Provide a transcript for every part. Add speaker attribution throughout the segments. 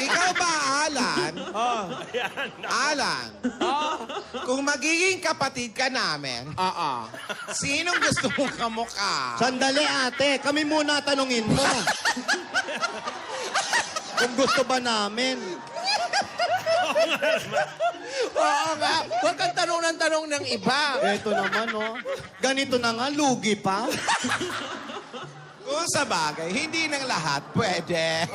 Speaker 1: Ikaw ba, Alan?
Speaker 2: Oh.
Speaker 1: Alan, kung magiging kapatid ka namin, sinong gusto mong kamukha?
Speaker 3: Sandali, ate. Kami muna tanungin mo. Kung gusto ba namin.
Speaker 1: Oo nga. Huwag kang tanong ng tanong ng iba.
Speaker 3: Eto naman, oh. Ganito na nga, lugi pa.
Speaker 1: Kung sa bagay, hindi ng lahat pwede.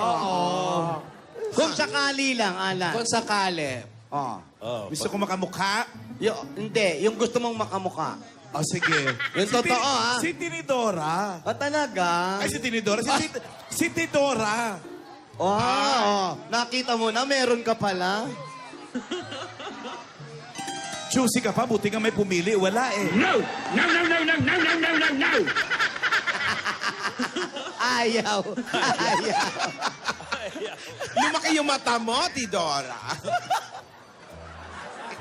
Speaker 3: Kung sakali lang, Alan.
Speaker 1: Kung sakali.
Speaker 3: Oh.
Speaker 2: Gusto ko makamukha?
Speaker 3: Hindi, yung gusto mong makamukha.
Speaker 2: Oh, sige.
Speaker 3: Yung totoo, ha?
Speaker 2: Si Tinidora.
Speaker 3: Talaga?
Speaker 2: Ay, si Tinidora. Si Tidora.
Speaker 3: Oh, nakita mo na, meron ka pala.
Speaker 2: Choosy ka pa, buti nga may pumili. Wala eh.
Speaker 4: No! No, no, no, no, no, no, no, no, no!
Speaker 3: Ayaw. Ayaw.
Speaker 1: Lumaki yung mata mo, Tidora.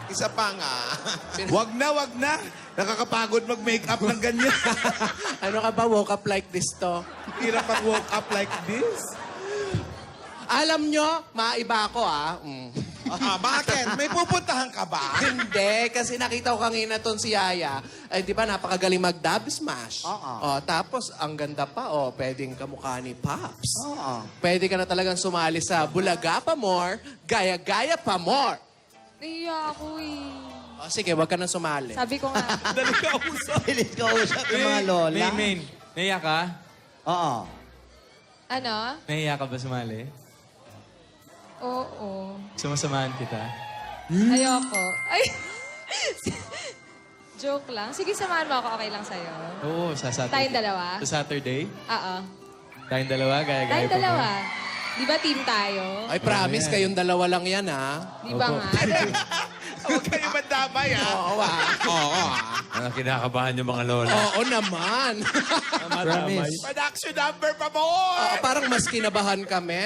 Speaker 1: Isa pa nga.
Speaker 2: Wag na. Nakakapagod mag-makeup ng ganyan.
Speaker 1: Ano ka ba, woke up like this to?
Speaker 2: Hirap mag-woke up like this.
Speaker 1: Alam nyo, maiba ako bakit? May pupuntahan ka ba? Hindi, kasi nakita ko kanina ton si Yaya. Ay, di ba, napakagaling mag-dub smash. Tapos, ang ganda pa, pwedeng kamukha ni Pops. Pwede ka na talagang sumali sa Bulaga pa more, Gaya-gaya pa more.
Speaker 5: Naiya ako eh.
Speaker 1: Sige, wag ka na sumali.
Speaker 5: Sabi ko nga.
Speaker 2: Dali ka usap.
Speaker 3: Pilit ka usap ng mga lola.
Speaker 6: Main. Naiya ka?
Speaker 3: Oo.
Speaker 5: Ano?
Speaker 6: Naiya ka ba sumali?
Speaker 5: Oo.
Speaker 6: Sumasamahan kita.
Speaker 5: Ayoko. Ay! Joke lang. Sige, samahan mo ako. Okay lang sa'yo.
Speaker 6: Oo, sa Saturday.
Speaker 5: Tayong dalawa?
Speaker 6: Sa Saturday?
Speaker 5: Oo.
Speaker 6: Tayong dalawa, gaya-gaya
Speaker 5: Tayong
Speaker 6: pa
Speaker 5: dalawa.
Speaker 6: mo.
Speaker 5: Di ba team tayo?
Speaker 1: Ay, promise, kayong dalawa lang yan, ha?
Speaker 5: Di ba nga?
Speaker 2: Huwag kayo mandamay, ha?
Speaker 1: Oo,
Speaker 7: Ano, kinakabahan yung mga lola.
Speaker 1: Oo naman.
Speaker 6: Promise.
Speaker 2: Production number pa mo!
Speaker 1: Parang mas kinabahan kami.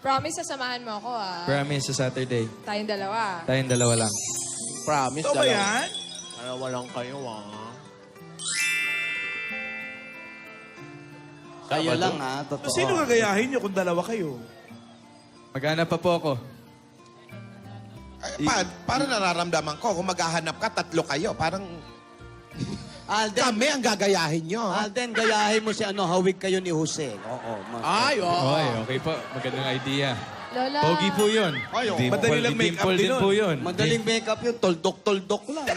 Speaker 5: Promise, sasamahan mo ako
Speaker 6: Promise sa Saturday.
Speaker 5: Tayong dalawa.
Speaker 6: Tayong dalawa lang.
Speaker 1: Promise,
Speaker 2: Ito ba yan?
Speaker 1: Dalawa lang kayo,
Speaker 3: Kayo lang, ha? Totoo.
Speaker 2: Sino gagayahin niyo kung dalawa kayo?
Speaker 6: Maghanap pa po ako.
Speaker 1: Parang nararamdaman ko, kung maghahanap ka, tatlo kayo. Parang
Speaker 3: Alden,
Speaker 1: kami ang gagayahin nyo.
Speaker 3: Alden, gayahin mo si hawig kayo ni Jose. Oo.
Speaker 1: Ay, oo.
Speaker 6: Okay, okay po. Magandang idea.
Speaker 5: Lola.
Speaker 6: Pogi po yun.
Speaker 3: Ay, oo.
Speaker 2: Madali lang make-up
Speaker 6: Dimple
Speaker 2: din
Speaker 6: din
Speaker 2: nun.
Speaker 6: po yun.
Speaker 3: Madaling makeup yun. Toldok-toldok lang.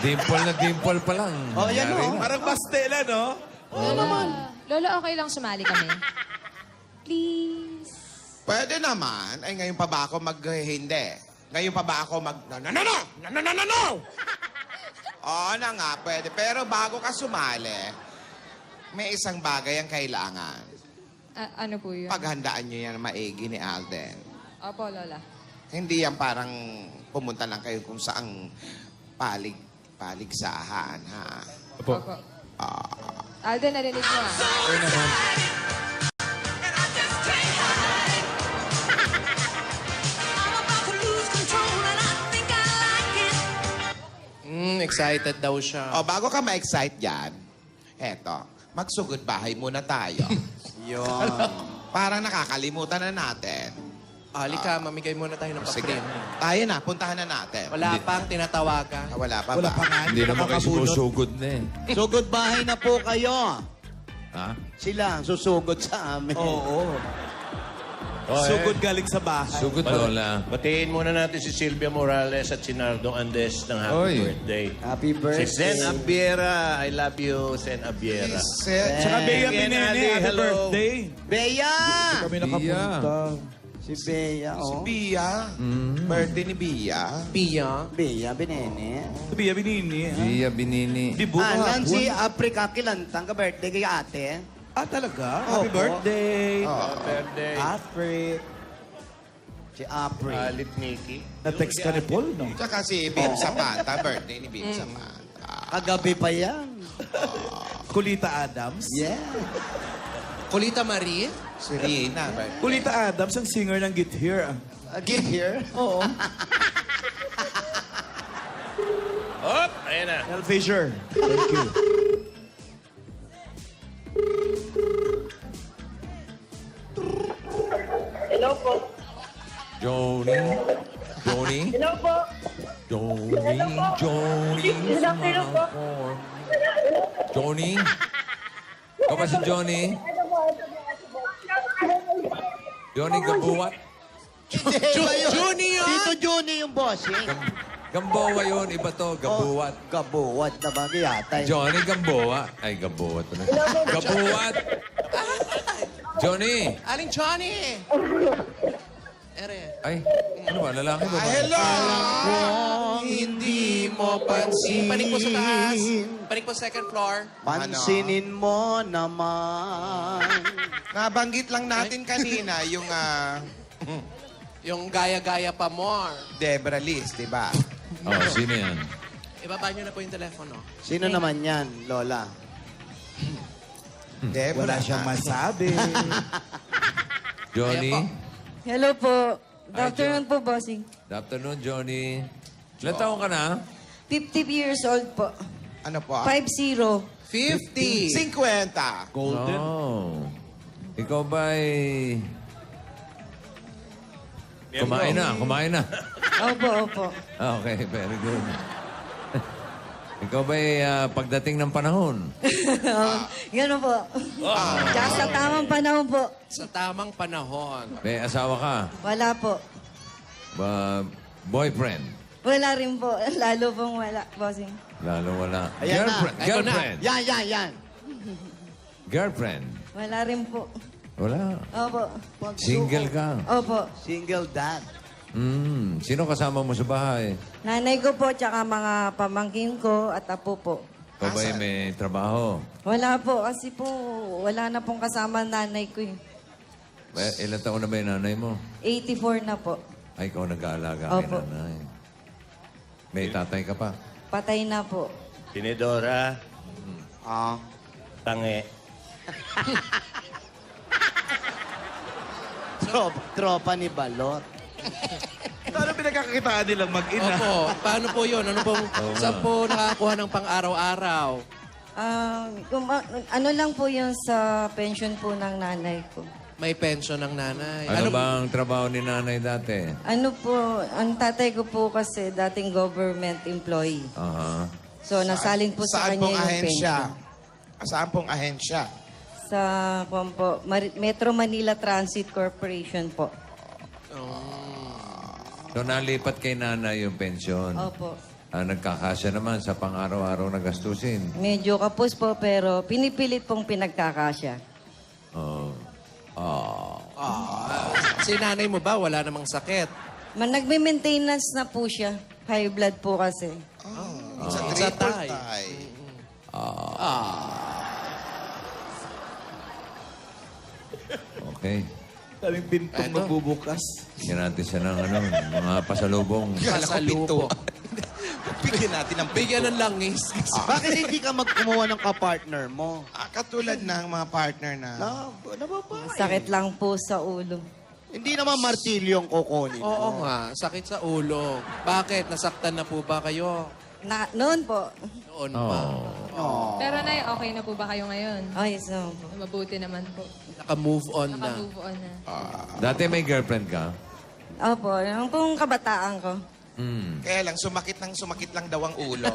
Speaker 7: Dimple pa lang.
Speaker 3: Oh, yan o.
Speaker 2: Parang Bastela, no?
Speaker 5: Lola, okay lang sumali kami. Please.
Speaker 1: Pwede naman. Ay, ngayon pa ba ako hindi? Ngayon pa ba ako No! Oo na nga, pwede. Pero bago ka sumali, may isang bagay ang kailangan.
Speaker 5: Ano po yun?
Speaker 1: Paghandaan nyo yan maigi ni Alden.
Speaker 5: Opo, Lola.
Speaker 1: Hindi yan parang pumunta lang kayo kung saang paligsahan, ha?
Speaker 6: Opo.
Speaker 5: Opo. Alden, narinig mo
Speaker 6: Okay naman.
Speaker 1: Excited daw siya. Bago ka ma-excite dyan, eto, magsugod bahay muna tayo.
Speaker 3: Yun.
Speaker 1: Parang nakakalimutan na natin.
Speaker 8: Halika, mamigay muna tayo ng
Speaker 1: Sige.
Speaker 8: papel.
Speaker 1: Tayo na, puntahan na natin.
Speaker 8: Wala pang tinatawagan.
Speaker 1: Wala pa
Speaker 2: Wala
Speaker 1: ba?
Speaker 2: pa nga.
Speaker 7: Hindi naman kayo
Speaker 2: nakakabunot.
Speaker 7: sumusugod na eh.
Speaker 3: Sugod bahay na po kayo.
Speaker 7: Ha?
Speaker 3: Sila ang susugod sa amin.
Speaker 2: Oo.
Speaker 7: Oh,
Speaker 2: Sugod galing sa bahay.
Speaker 7: Sugod lola.
Speaker 9: Batiin muna natin si Silvia Morales at si Nardo Andes ng happy
Speaker 7: Oy.
Speaker 9: birthday.
Speaker 3: Happy
Speaker 9: Si
Speaker 3: birthday.
Speaker 9: Zen Abiera, I love you, Zen Abiera.
Speaker 2: Tsaka Bea
Speaker 9: Ian
Speaker 2: Binene,
Speaker 9: Ali,
Speaker 2: happy
Speaker 9: hello.
Speaker 2: birthday.
Speaker 3: Bea!
Speaker 2: Kami nakapunta.
Speaker 3: Si Bea,
Speaker 1: Si
Speaker 3: oh.
Speaker 1: Bia. Birthday ni Bia.
Speaker 8: Pia.
Speaker 3: Bea, binene.
Speaker 2: Bea Binini. ha?
Speaker 7: Iya, binini.
Speaker 2: Di buka
Speaker 3: Nancy
Speaker 2: hapon.
Speaker 3: Africa Kilantang ka birthday kay ate.
Speaker 2: Talaga? Happy
Speaker 3: Opo.
Speaker 2: birthday.
Speaker 9: Happy birthday.
Speaker 2: Afrik.
Speaker 3: Si Apri.
Speaker 9: Alit Nikki.
Speaker 2: Na-text ka ni Paul, no?
Speaker 1: Tsaka si Bim Zapata. Birthday ni Bim Zapata.
Speaker 3: Kagabi pa yan.
Speaker 2: Kulita Adams.
Speaker 3: Yeah.
Speaker 8: Kulita Marie.
Speaker 1: Si Rina. Birthday.
Speaker 2: Kulita Adams, ang singer ng Get Here.
Speaker 3: Again here.
Speaker 2: Oo.
Speaker 9: Hop! Ayan na.
Speaker 2: Mel Fisher. Thank you.
Speaker 7: Johnny? Johnny?
Speaker 10: Hello po.
Speaker 7: Johnny?
Speaker 10: Good afternoon po.
Speaker 7: Johnny? Ikaw ba si Johnny? Johnny Gabuwat?
Speaker 3: Junior! Tito Juni yung bossing.
Speaker 7: Gamboa yun. Iba to. Gabuwat.
Speaker 3: Gabuwat na bagay yata.
Speaker 7: Johnny Gamboa. Ay, Gabuwat. Gabuwat! Johnny!
Speaker 1: Aling Johnny! Ere.
Speaker 7: Ay, ano ba? Lalaki ba?
Speaker 2: Hello!
Speaker 1: Hindi mo pansin. Panik po sa taas. Panik po second floor.
Speaker 3: Pansinin mo naman.
Speaker 2: Nabanggit lang natin kanina yung
Speaker 1: Yung gaya-gaya pa more.
Speaker 2: Debra Liz, di ba?
Speaker 7: Oh, sino yan?
Speaker 1: Ibaba niyo na po yung telepono.
Speaker 3: Sino naman yan, Lola?
Speaker 2: Debra. Wala siyang masabi.
Speaker 7: Johnny?
Speaker 1: Ayan
Speaker 10: Hello po. Good
Speaker 7: Hi,
Speaker 10: afternoon po, bossing.
Speaker 7: Good afternoon, Johnny. Ilan taon ka na?
Speaker 10: 50 years old po.
Speaker 2: Ano po?
Speaker 10: 50.
Speaker 1: 50.
Speaker 2: 50.
Speaker 7: Oh. Ikaw ba'y... Kumain na.
Speaker 10: Opo.
Speaker 7: Okay, very good. Ikaw ba'y pagdating ng panahon?
Speaker 10: Gano'n po. Tsaka sa tamang panahon po.
Speaker 1: Sa tamang panahon.
Speaker 7: May asawa ka?
Speaker 10: Wala po.
Speaker 7: Boyfriend?
Speaker 10: Wala rin po. Lalo pong wala, bossing.
Speaker 7: Lalo wala.
Speaker 3: Ayan na.
Speaker 7: Girlfriend?
Speaker 1: Ito na.
Speaker 7: Girlfriend?
Speaker 3: Yan.
Speaker 7: Girlfriend?
Speaker 10: Wala rin po.
Speaker 7: Wala.
Speaker 10: Opo.
Speaker 7: Single ka?
Speaker 10: Opo.
Speaker 3: Single dad.
Speaker 7: Sino kasama mo sa bahay?
Speaker 10: Nanay ko po, tsaka mga pamangkin ko at apo po.
Speaker 7: Ikaw ba'y may trabaho?
Speaker 10: Wala po, kasi po, wala na pong kasama nanay ko eh.
Speaker 7: Ilan taon na ba yung nanay mo?
Speaker 10: 84 na po.
Speaker 7: Ay, ikaw nag-aalaga kay
Speaker 10: Opo.
Speaker 7: nanay. May tatay ka pa?
Speaker 10: Patay na po.
Speaker 9: Tinidora, tange.
Speaker 3: Tropa ni Balot.
Speaker 2: Ano pinagkakakitaan nilang mag-ina?
Speaker 1: Opo. Paano po yun? Saan po nakakuha ng pang-araw-araw?
Speaker 10: Ano lang po yun sa pension po ng nanay ko.
Speaker 1: May pension ng nanay.
Speaker 7: Ano ba ang trabaho ni nanay dati?
Speaker 10: Ano po, ang tatay ko po kasi dating government employee.
Speaker 7: Aha.
Speaker 10: So, nasalin po sa
Speaker 2: Saan
Speaker 10: kanya
Speaker 2: pong
Speaker 10: yung
Speaker 2: ahensya?
Speaker 10: pension.
Speaker 2: Saan pong ahensya?
Speaker 10: Sa kwan po, Metro Manila Transit Corporation po.
Speaker 7: So, nalipat kay nanay yung pensyon.
Speaker 10: Opo.
Speaker 7: Nagkakasya naman sa pang-araw-araw na gastusin.
Speaker 10: Medyo kapos po, pero pinipilit pong pinagkakasya.
Speaker 7: Oh.
Speaker 1: Si nanay mo ba? Wala namang sakit.
Speaker 10: Nagme-maintenance na po siya. High blood po kasi.
Speaker 2: Sa
Speaker 1: Sa
Speaker 2: triple
Speaker 1: tay.
Speaker 2: tie.
Speaker 7: Okay.
Speaker 2: Daming bintong magbubukas.
Speaker 7: Bigyan natin siya ng mga pasalubong.
Speaker 1: Pasalubong.
Speaker 2: Bigyan natin ng
Speaker 1: Bigyan ng langis.
Speaker 3: Bakit hindi ka magkumuha ng kapartner mo?
Speaker 2: Katulad ng mga partner na...
Speaker 3: Nababae.
Speaker 10: Sakit lang po sa ulo.
Speaker 3: Hindi naman martilyo ang kukunin.
Speaker 1: Oo nga. Sakit sa ulo. Bakit? Nasaktan na po ba kayo?
Speaker 10: Noon po.
Speaker 1: Noon pa.
Speaker 5: Pero Nay, okay na po ba kayo ngayon?
Speaker 10: Ay, so.
Speaker 5: Mabuti naman po.
Speaker 1: Naka-move on na.
Speaker 5: Naka-move on na.
Speaker 7: Dati may girlfriend ka?
Speaker 10: Opo, yung pong kabataan ko.
Speaker 2: Kaya lang, sumakit lang daw ang ulo.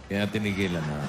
Speaker 7: Kaya tinigilan na.